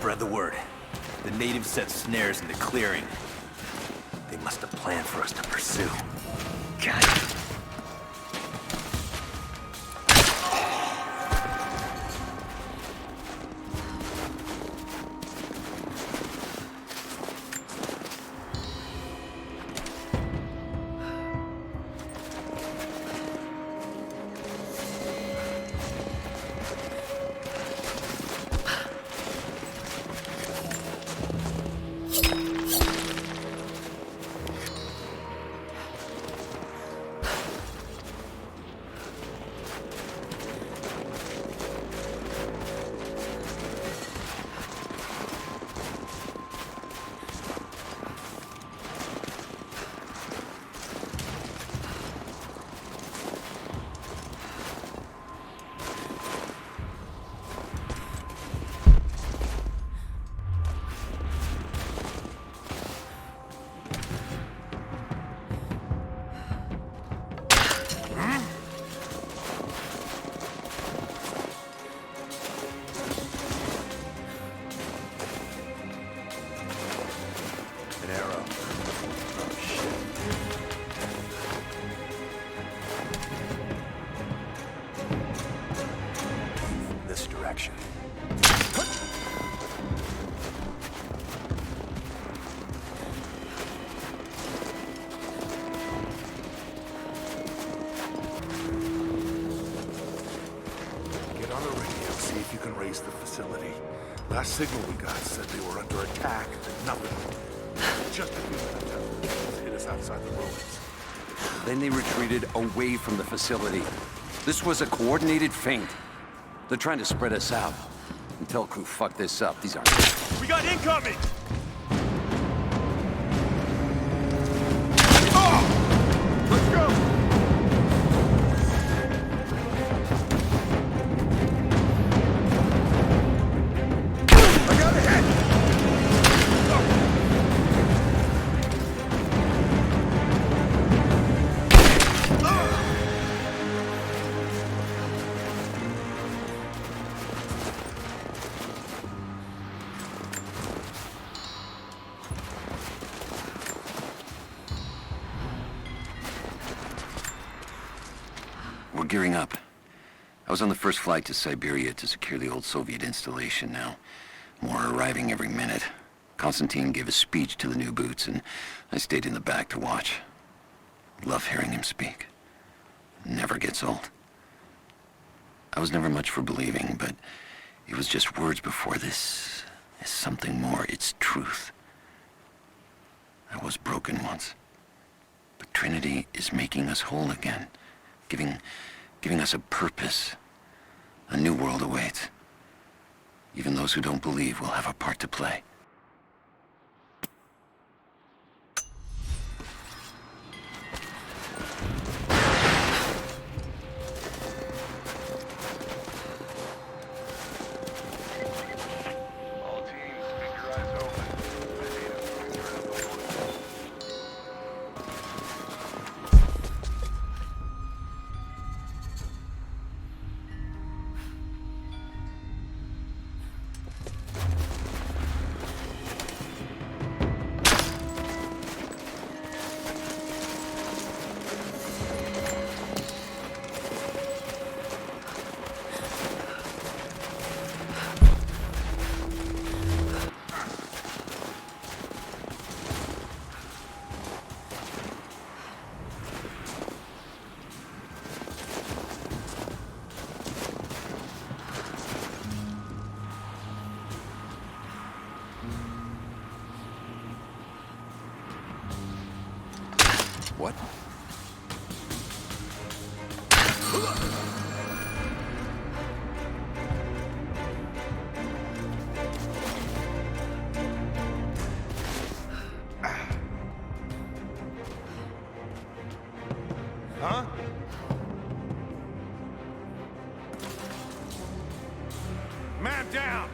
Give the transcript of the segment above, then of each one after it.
Spread the word. The natives set snares in the clearing. They must have planned for us to pursue. God. Last signal we got said they were under attack, and nothing. Just a few minutes hit us outside the ruins. Then they retreated away from the facility. This was a coordinated feint. They're trying to spread us out. Until crew fuck this up, these aren't... We got incoming! Let's go! We're gearing up. I was on the first flight to Siberia to secure the old Soviet installation now. More are arriving every minute. Konstantin gave a speech to the new boots, and I stayed in the back to watch. Love hearing him speak. Never gets old. I was never much for believing, but it was just words before this. It's something more. It's truth. I was broken once. But Trinity is making us whole again. Giving us a purpose. A new world awaits. Even those who don't believe will have a part to play. What? Huh? Man down!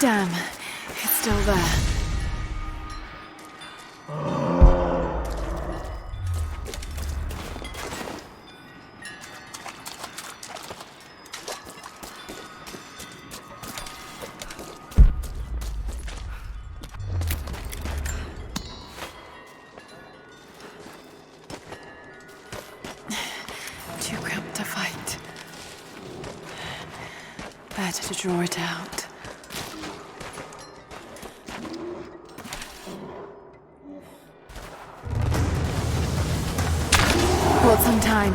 Damn, it's still there. Too cramped to fight. Better to draw it out. Bought some time.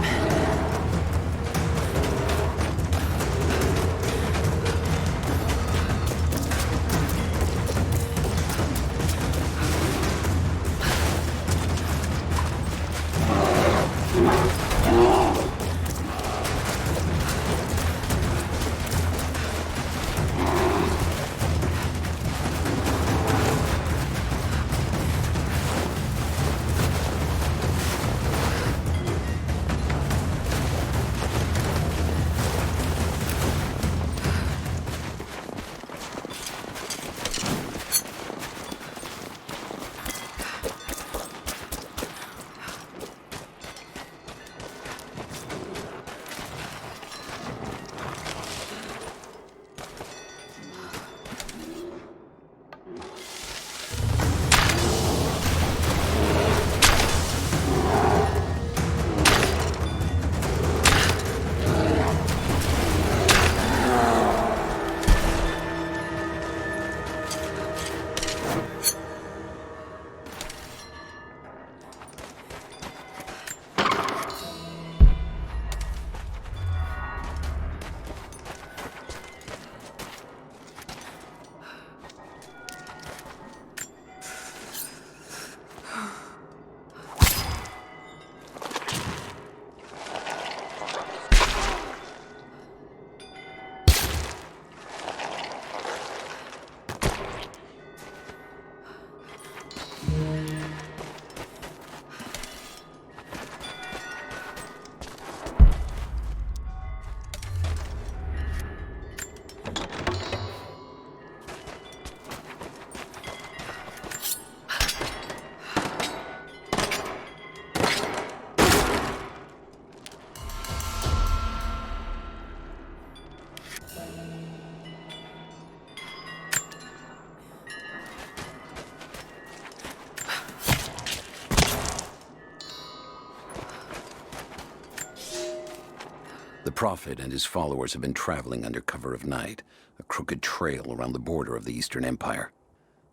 The Prophet and his followers have been traveling under cover of night, a crooked trail around the border of the Eastern Empire.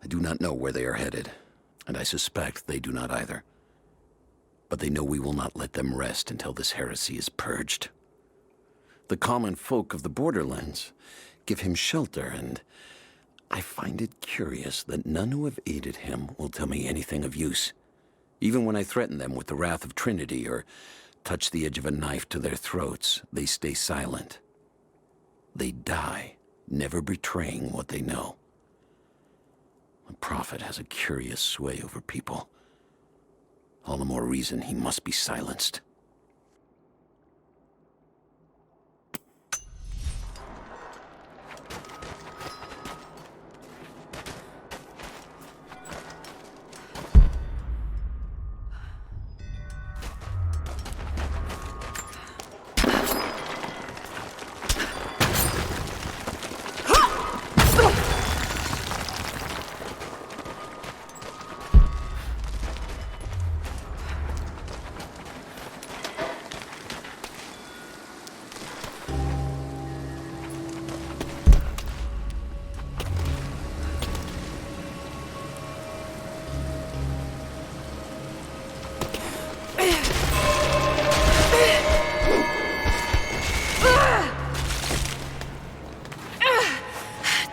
I do not know where they are headed, and I suspect they do not either. But they know we will not let them rest until this heresy is purged. The common folk of the borderlands give him shelter, and I find it curious that none who have aided him will tell me anything of use. Even when I threaten them with the wrath of Trinity or touch the edge of a knife to their throats, they stay silent. They die, never betraying what they know. The Prophet has a curious sway over people. All the more reason he must be silenced.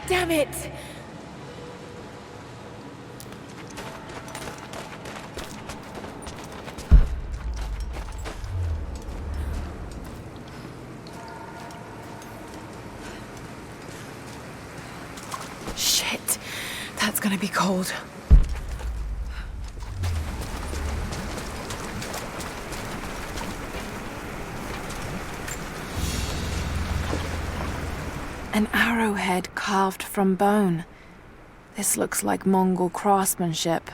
Damn it! Shit, that's gonna be cold. An arrowhead carved from bone. This looks like Mongol craftsmanship.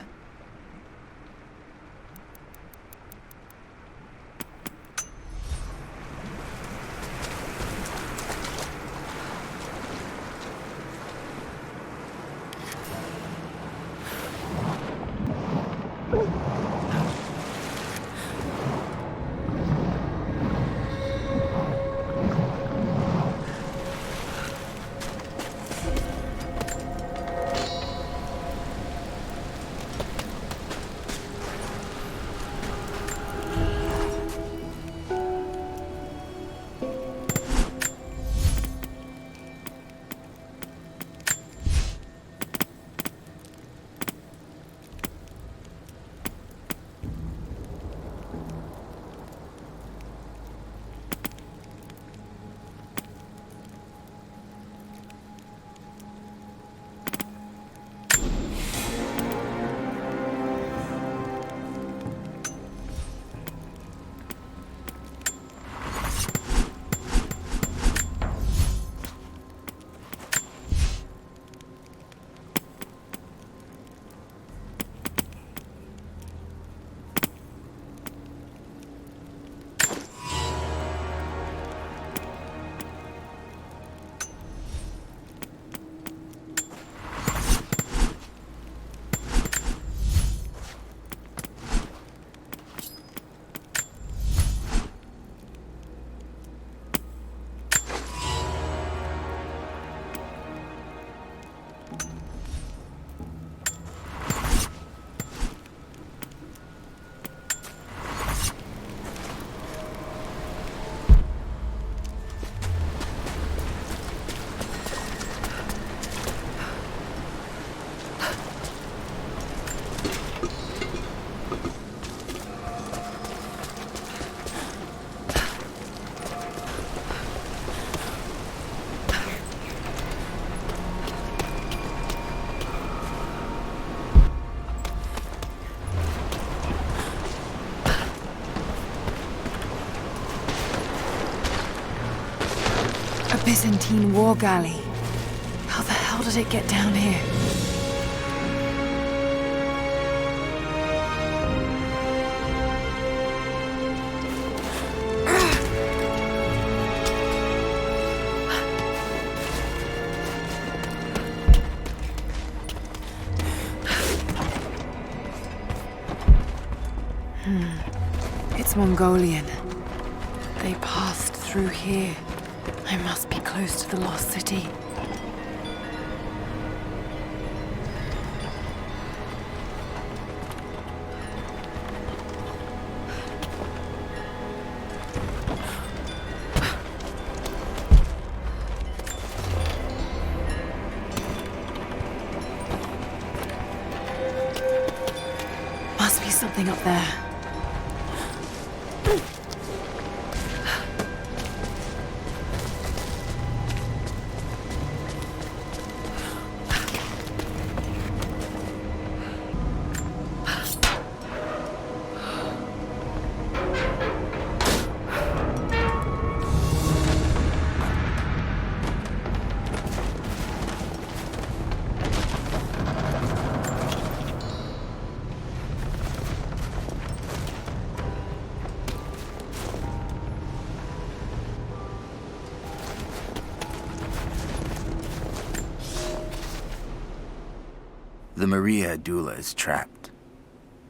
A Byzantine war galley. How the hell did it get down here? It's Mongolian. They passed through here. I must be close to the lost city. Must be something up there. The Maria Adula is trapped.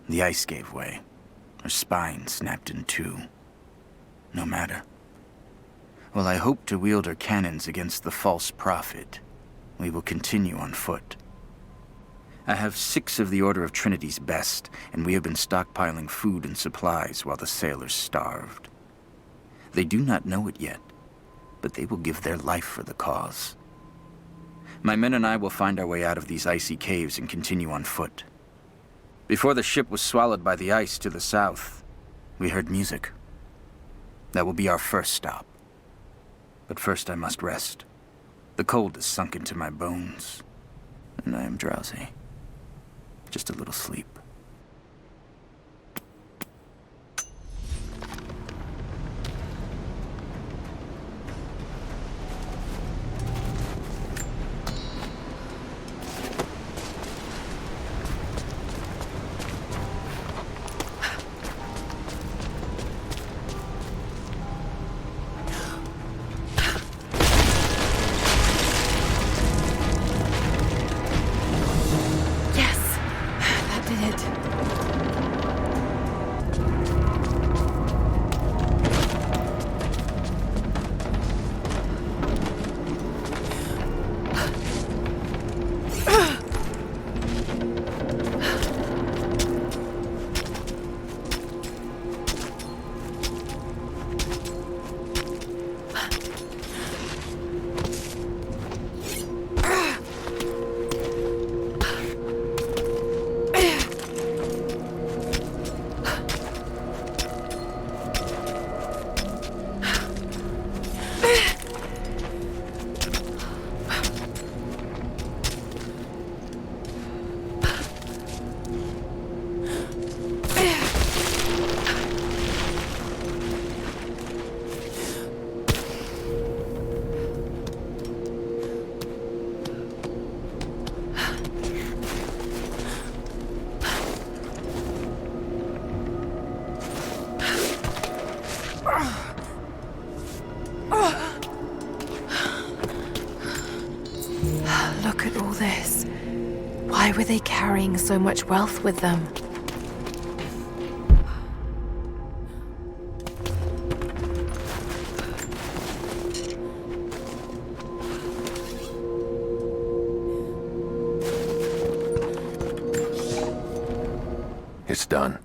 The ice gave way. Her spine snapped in two. No matter. While I hope to wield her cannons against the false prophet, we will continue on foot. I have 6 of the Order of Trinity's best, and we have been stockpiling food and supplies while the sailors starved. They do not know it yet, but they will give their life for the cause. My men and I will find our way out of these icy caves and continue on foot. Before the ship was swallowed by the ice to the south, we heard music. That will be our first stop. But first I must rest. The cold has sunk into my bones, and I am drowsy. Just a little sleep. Look at all this. Why were they carrying so much wealth with them? It's done.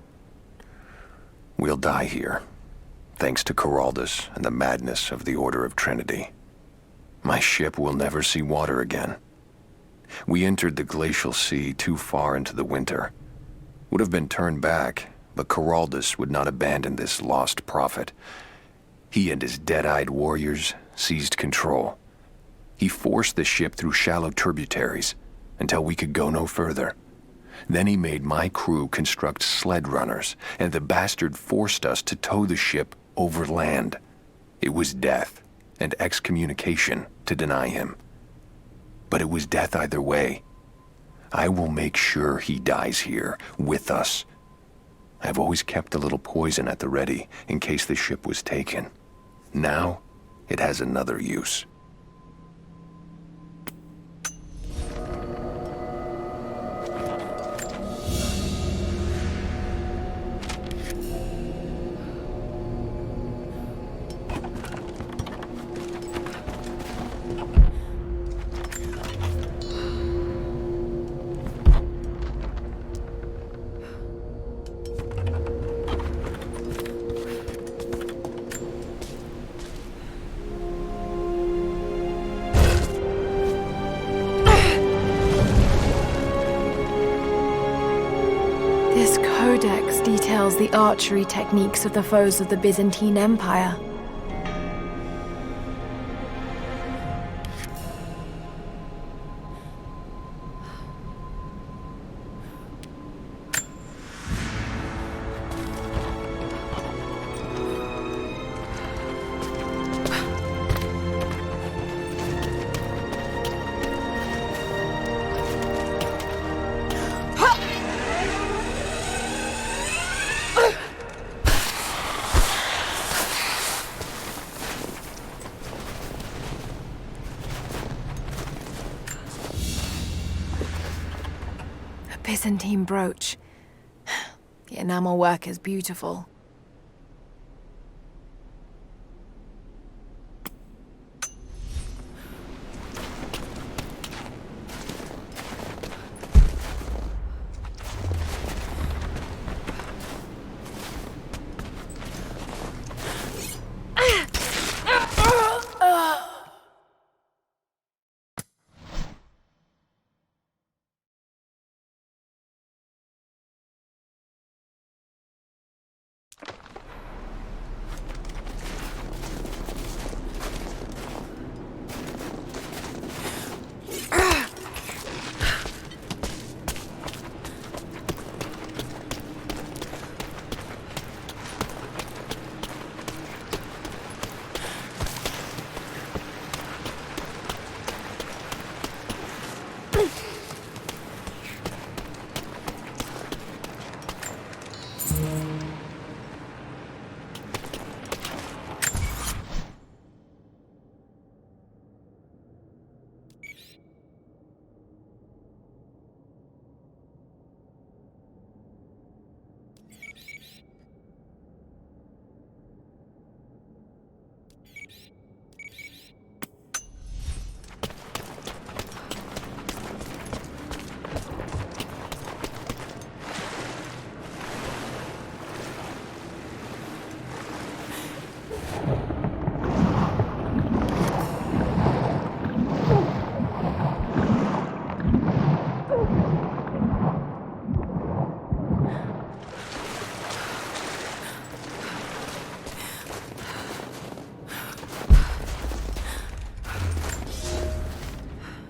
We'll die here, thanks to Coraldus and the madness of the Order of Trinity. My ship will never see water again. We entered the glacial sea too far into the winter. Would have been turned back, but Coraldus would not abandon this lost prophet. He and his dead-eyed warriors seized control. He forced the ship through shallow tributaries until we could go no further. Then he made my crew construct sled runners, and the bastard forced us to tow the ship over land. It was death and excommunication to deny him. But it was death either way. I will make sure he dies here, with us. I've always kept a little poison at the ready in case the ship was taken. Now, it has another use. This codex details the archery techniques of the foes of the Byzantine Empire. Byzantine brooch. The enamel work is beautiful.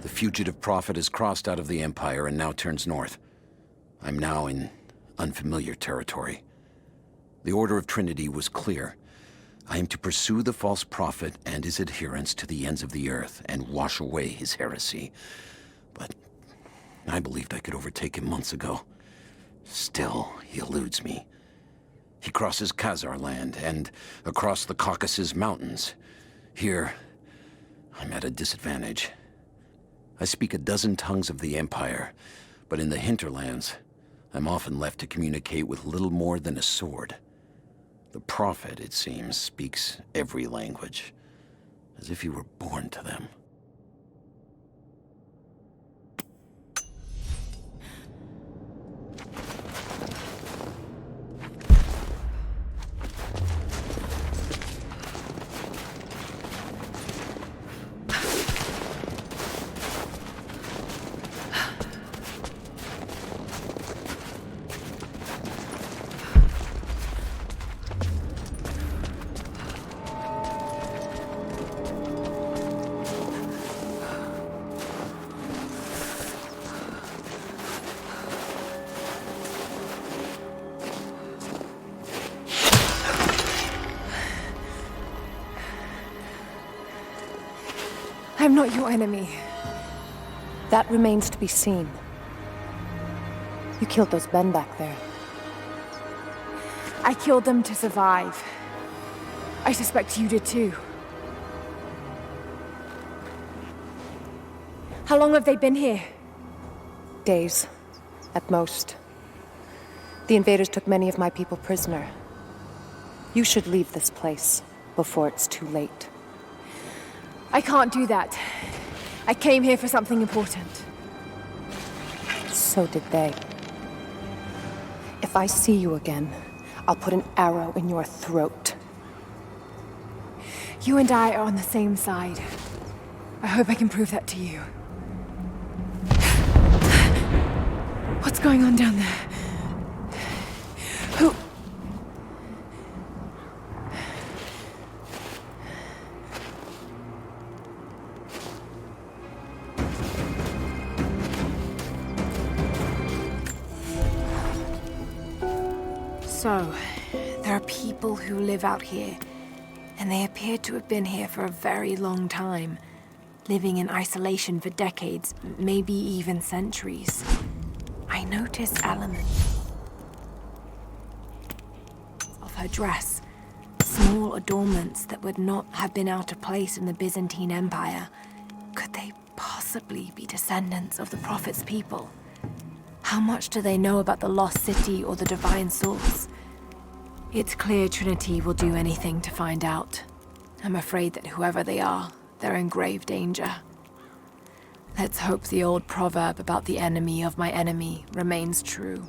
The fugitive prophet has crossed out of the Empire and now turns north. I'm now in unfamiliar territory. The Order of Trinity was clear. I am to pursue the false prophet and his adherents to the ends of the earth and wash away his heresy. But I believed I could overtake him months ago. Still, he eludes me. He crosses Khazar land and across the Caucasus Mountains. Here, I'm at a disadvantage. I speak a dozen tongues of the Empire, but in the hinterlands, I'm often left to communicate with little more than a sword. The Prophet, it seems, speaks every language, as if he were born to them. I'm not your enemy. That remains to be seen. You killed those men back there. I killed them to survive. I suspect you did too. How long have they been here? Days, at most. The invaders took many of my people prisoner. You should leave this place before it's too late. I can't do that. I came here for something important. So did they. If I see you again, I'll put an arrow in your throat. You and I are on the same side. I hope I can prove that to you. What's going on down there? Who... So, there are people who live out here, and they appear to have been here for a very long time, living in isolation for decades, maybe even centuries. I notice elements of her dress, small adornments that would not have been out of place in the Byzantine Empire. Could they possibly be descendants of the Prophet's people? How much do they know about the lost city or the divine source? It's clear Trinity will do anything to find out. I'm afraid that whoever they are, they're in grave danger. Let's hope the old proverb about the enemy of my enemy remains true.